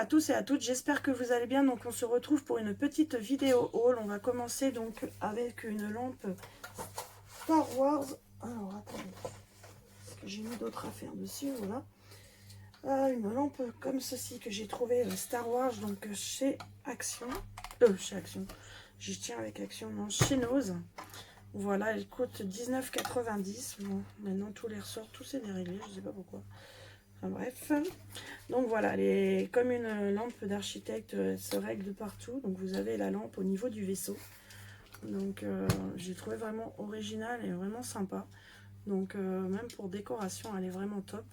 tous et à toutes, j'espère que vous allez bien. Donc on se retrouve pour une petite vidéo haul. On va commencer donc avec une lampe Star Wars. Alors attendez, parce que j'ai mis d'autres affaires dessus, voilà. Une lampe comme ceci que j'ai trouvé Star Wars donc chez Action. Chez Action. J'y tiens avec Action, non, chez Nose. Voilà, elle coûte 19,90. Bon, maintenant tous les ressorts, tout c'est déréglé, je sais pas pourquoi. Enfin bref, donc voilà, elle est comme une lampe d'architecte, elle se règle de partout. Donc vous avez la lampe au niveau du vaisseau. Donc j'ai trouvé vraiment original et vraiment sympa. Donc même pour décoration, elle est vraiment top.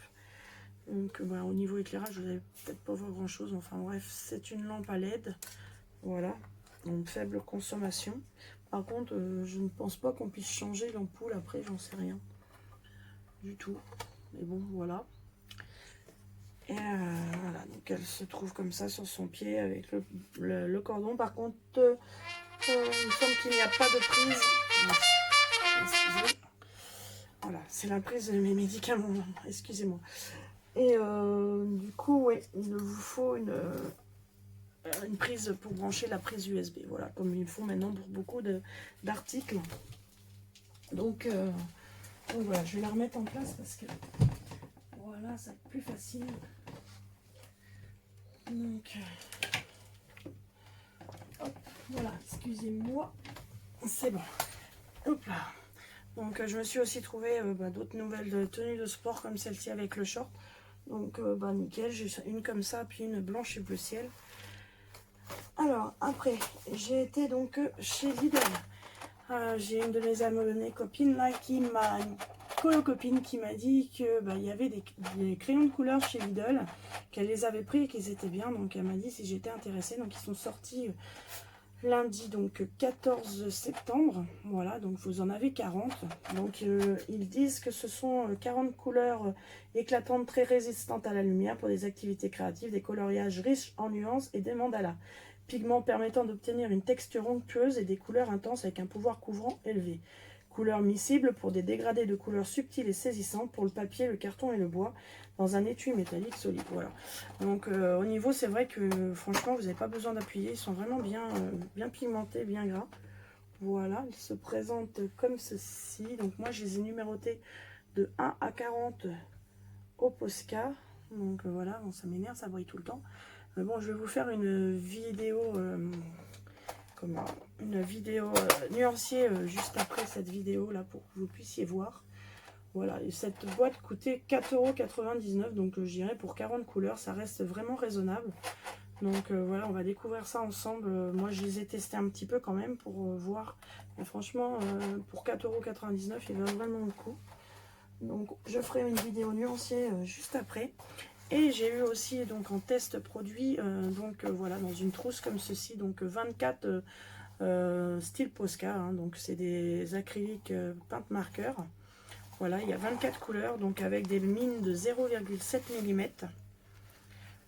Donc au niveau éclairage, vous n'allez peut-être pas voir grand chose. Enfin bref, c'est une lampe à LED. Voilà, donc faible consommation. Par contre, je ne pense pas qu'on puisse changer l'ampoule après, j'en sais rien du tout. Mais bon, voilà. Et voilà, donc elle se trouve comme ça sur son pied avec le cordon. Par contre, il me semble qu'il n'y a pas de prise. Excusez. Voilà, c'est la prise de mes médicaments. Excusez-moi. Et du coup, oui, il vous faut une prise pour brancher la prise USB. Voilà, comme il faut maintenant pour beaucoup d'articles. Donc voilà, je vais la remettre en place parce que voilà, ça va être plus facile. Donc, hop, voilà, excusez-moi, c'est bon. Hop là. Donc, je me suis aussi trouvé d'autres nouvelles tenues de sport comme celle-ci avec le short. Donc, nickel, j'ai une comme ça, puis une blanche et bleu ciel. Alors, après, j'ai été donc chez Lidl. J'ai une de mes abonnées copines là qui m'a... copine qui m'a dit que il y avait des crayons de couleur chez Lidl, qu'elle les avait pris et qu'ils étaient bien, donc elle m'a dit si j'étais intéressée. Donc ils sont sortis lundi, donc 14 septembre, voilà, donc vous en avez 40. Donc ils disent que ce sont 40 couleurs éclatantes, très résistantes à la lumière pour des activités créatives, des coloriages riches en nuances et des mandalas. Pigments permettant d'obtenir une texture onctueuse et des couleurs intenses avec un pouvoir couvrant élevé. Couleurs miscibles pour des dégradés de couleurs subtiles et saisissantes pour le papier, le carton et le bois, dans un étui métallique solide. Voilà. Donc au niveau, c'est vrai que franchement, vous n'avez pas besoin d'appuyer. Ils sont vraiment bien pigmentés, bien gras. Voilà, ils se présentent comme ceci. Donc moi, je les ai numérotés de 1 à 40 au Posca. Donc voilà, bon, ça m'énerve, ça brille tout le temps. Mais bon, je vais vous faire une vidéo... une vidéo nuancier juste après cette vidéo là pour que vous puissiez voir. Voilà, et cette boîte coûtait 4,99 €, donc je dirais pour 40 couleurs, ça reste vraiment raisonnable. Donc voilà, on va découvrir ça ensemble. Moi je les ai testés un petit peu quand même pour voir. Mais franchement, pour 4,99 €, il va vraiment le coup. Donc je ferai une vidéo nuancier juste après. Et j'ai eu aussi donc en test produit, voilà, dans une trousse comme ceci, donc 24 style Posca, hein, donc c'est des acryliques peintes marqueurs. Voilà, il y a 24 couleurs, donc avec des mines de 0,7 mm.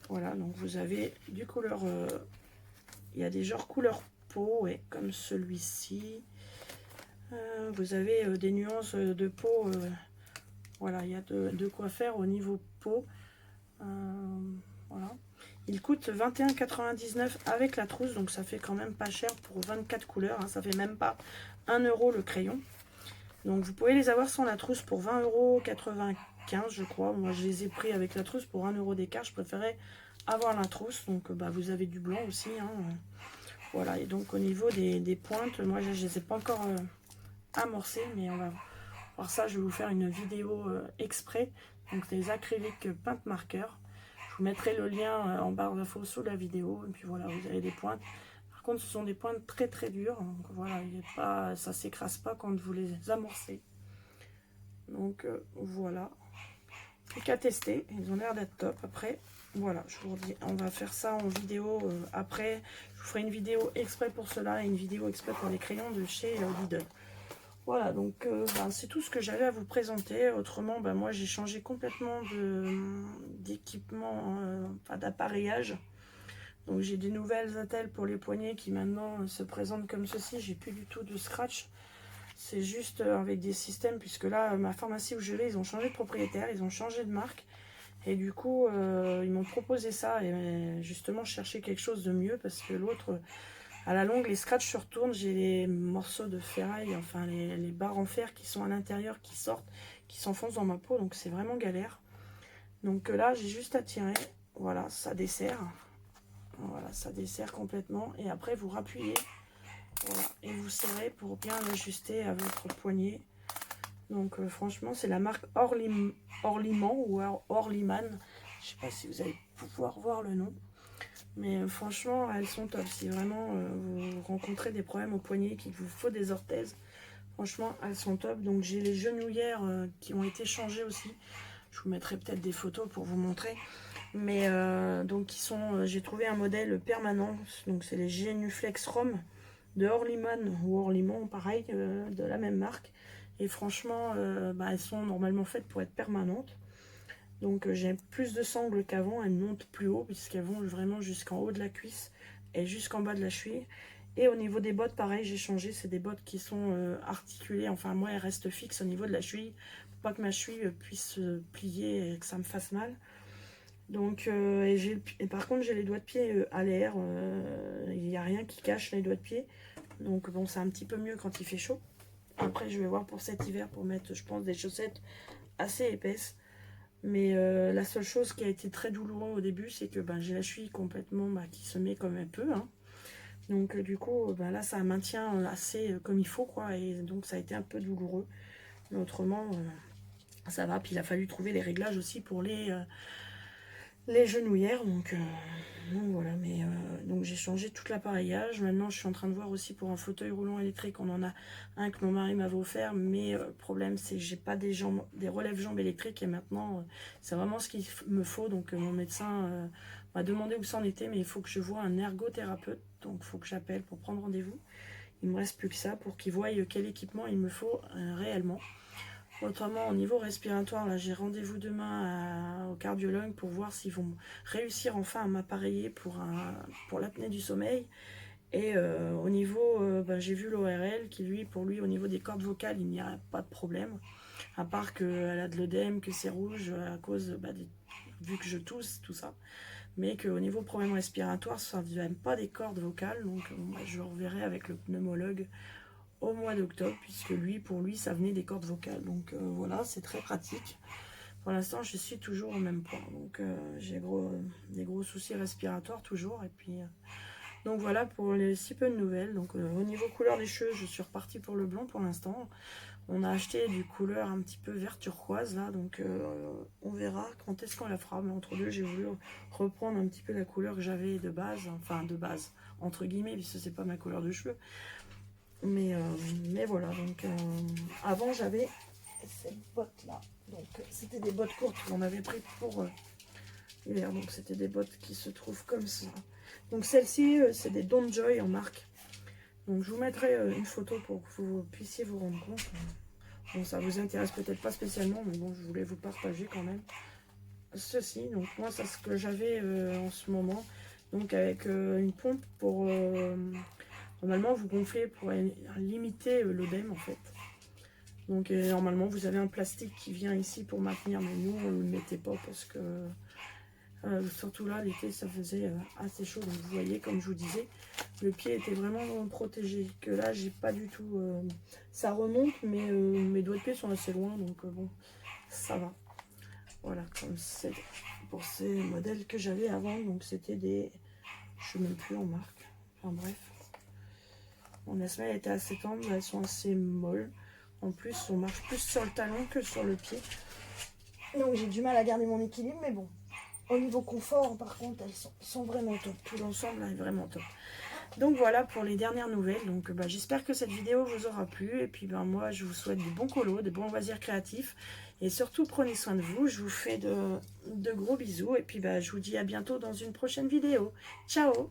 Voilà, donc vous avez du couleur, il y a des genres couleur peau, ouais, comme celui-ci. Vous avez des nuances de peau, voilà, il y a de quoi faire au niveau peau. Voilà. Il coûte 21,99 € avec la trousse, donc ça fait quand même pas cher pour 24 couleurs, hein, ça fait même pas 1 € le crayon. Donc vous pouvez les avoir sans la trousse pour 20,95 € je crois. Moi je les ai pris avec la trousse pour 1 € d'écart, je préférais avoir la trousse. Donc vous avez du blanc aussi, hein. Voilà, et donc au niveau des pointes, moi je les ai pas encore amorcées, mais on va voir ça. Je vais vous faire une vidéo exprès, donc des acryliques peintes marqueurs. Je vous mettrai le lien en barre d'infos sous la vidéo. Et puis voilà, vous avez des pointes. Par contre, ce sont des pointes très très dures. Donc voilà, ça ne s'écrase pas quand vous les amorcez. Donc voilà. Plus qu'à tester. Ils ont l'air d'être top. Après, voilà, je vous redis, on va faire ça en vidéo après. Je vous ferai une vidéo exprès pour cela et une vidéo exprès pour les crayons de chez Lidl. Voilà, donc c'est tout ce que j'avais à vous présenter. Autrement, moi j'ai changé complètement d'équipement, d'appareillage. Donc j'ai des nouvelles attelles pour les poignets qui maintenant se présentent comme ceci. J'ai plus du tout de scratch. C'est juste avec des systèmes, puisque là, ma pharmacie où je vais, ils ont changé de propriétaire, ils ont changé de marque. Et du coup, ils m'ont proposé ça. Et justement, je cherchais quelque chose de mieux parce que l'autre, à la longue, les scratchs se retournent. J'ai les morceaux de ferraille, enfin les barres en fer qui sont à l'intérieur, qui sortent, qui s'enfoncent dans ma peau. Donc c'est vraiment galère. Donc là, j'ai juste à tirer. Voilà, ça dessert. Voilà, ça dessert complètement. Et après, vous rappuyez. Voilà, et vous serrez pour bien l'ajuster à votre poignet. Donc franchement, c'est la marque Orliman ou Orliman. Je sais pas si vous allez pouvoir voir le nom. Mais franchement, elles sont top. Si vraiment vous rencontrez des problèmes au poignet, qu'il vous faut des orthèses, franchement, elles sont top. Donc j'ai les genouillères qui ont été changées aussi. Je vous mettrai peut-être des photos pour vous montrer. Mais donc j'ai trouvé un modèle permanent. Donc c'est les Genuflex Rom de Orliman ou Orliman, pareil, de la même marque. Et franchement, elles sont normalement faites pour être permanentes. Donc j'ai plus de sangles qu'avant, elles montent plus haut puisqu'elles vont vraiment jusqu'en haut de la cuisse et jusqu'en bas de la cheville. Et au niveau des bottes, pareil, j'ai changé. C'est des bottes qui sont articulées. Enfin, moi, elles restent fixes au niveau de la cheville pour pas que ma cheville puisse plier et que ça me fasse mal. Donc, et par contre, j'ai les doigts de pied à l'air. Il n'y a rien qui cache les doigts de pied. Donc, bon, c'est un petit peu mieux quand il fait chaud. Après, je vais voir pour cet hiver pour mettre, je pense, des chaussettes assez épaisses. Mais la seule chose qui a été très douloureuse au début, c'est que j'ai la cheville complètement qui se met comme elle peut. Hein. Donc, du coup, là, ça maintient assez comme il faut, quoi. Et donc, ça a été un peu douloureux. Mais autrement, ça va. Puis, il a fallu trouver les réglages aussi pour les genouillères. Donc voilà. Mais donc, j'ai changé tout l'appareillage. Maintenant, je suis en train de voir aussi pour un fauteuil roulant électrique. On en a un que mon mari m'avait offert. Mais le problème, c'est que j'ai pas des relève-jambes électriques. Et maintenant, c'est vraiment ce qu'il me faut. Donc, mon médecin m'a demandé où ça en était. Mais il faut que je voie un ergothérapeute. Donc, il faut que j'appelle pour prendre rendez-vous. Il me reste plus que ça pour qu'il voie quel équipement il me faut réellement. Autrement, au niveau respiratoire, là, j'ai rendez-vous demain au cardiologue pour voir s'ils vont réussir enfin à m'appareiller pour l'apnée du sommeil. Et au niveau, j'ai vu l'ORL qui, pour lui, au niveau des cordes vocales, il n'y a pas de problème. À part qu'elle a de l'œdème, que c'est rouge à cause, vu que je tousse, tout ça. Mais qu'au niveau problème respiratoire, ça ne vient pas des cordes vocales. Donc, je reverrai avec le pneumologue au mois d'octobre, puisque pour lui, ça venait des cordes vocales. Donc voilà, c'est très pratique. Pour l'instant, je suis toujours au même point. Donc j'ai des gros soucis respiratoires toujours. Et puis donc voilà pour les si peu de nouvelles. Donc au niveau couleur des cheveux, je suis repartie pour le blanc pour l'instant. On a acheté du couleur un petit peu vert turquoise là, donc on verra quand est-ce qu'on la fera. Mais entre deux, j'ai voulu reprendre un petit peu la couleur que j'avais de base, enfin de base entre guillemets, puisque c'est pas ma couleur de cheveux. Mais voilà, donc avant j'avais cette botte là, donc c'était des bottes courtes qu'on avait pris pour l'hiver, donc c'était des bottes qui se trouvent comme ça. Donc celle-ci c'est des Don't Joy en marque, donc je vous mettrai une photo pour que vous puissiez vous rendre compte. Bon, ça vous intéresse peut-être pas spécialement, mais bon, je voulais vous partager quand même ceci. Donc moi c'est ce que j'avais en ce moment, donc avec une pompe pour normalement, vous gonflez pour limiter l'œdème, en fait. Donc, normalement, vous avez un plastique qui vient ici pour maintenir, mais nous, on ne le mettait pas parce que, surtout là, l'été, ça faisait assez chaud. Donc, vous voyez, comme je vous disais, le pied était vraiment protégé. Que là, j'ai pas du tout... ça remonte, mais mes doigts de pied sont assez loin, donc bon, ça va. Voilà, comme c'est pour ces modèles que j'avais avant. Donc, c'était des... Je ne sais même plus en marque. Enfin, bref. Mon semelle était assez tendre, elles sont assez molles. En plus, on marche plus sur le talon que sur le pied. Donc j'ai du mal à garder mon équilibre, mais bon. Au niveau confort, par contre, elles sont vraiment top. Tout l'ensemble est vraiment top. Donc voilà pour les dernières nouvelles. Donc j'espère que cette vidéo vous aura plu. Et puis moi, je vous souhaite de bons colos, de bons loisirs créatifs. Et surtout, prenez soin de vous. Je vous fais de gros bisous. Et puis je vous dis à bientôt dans une prochaine vidéo. Ciao!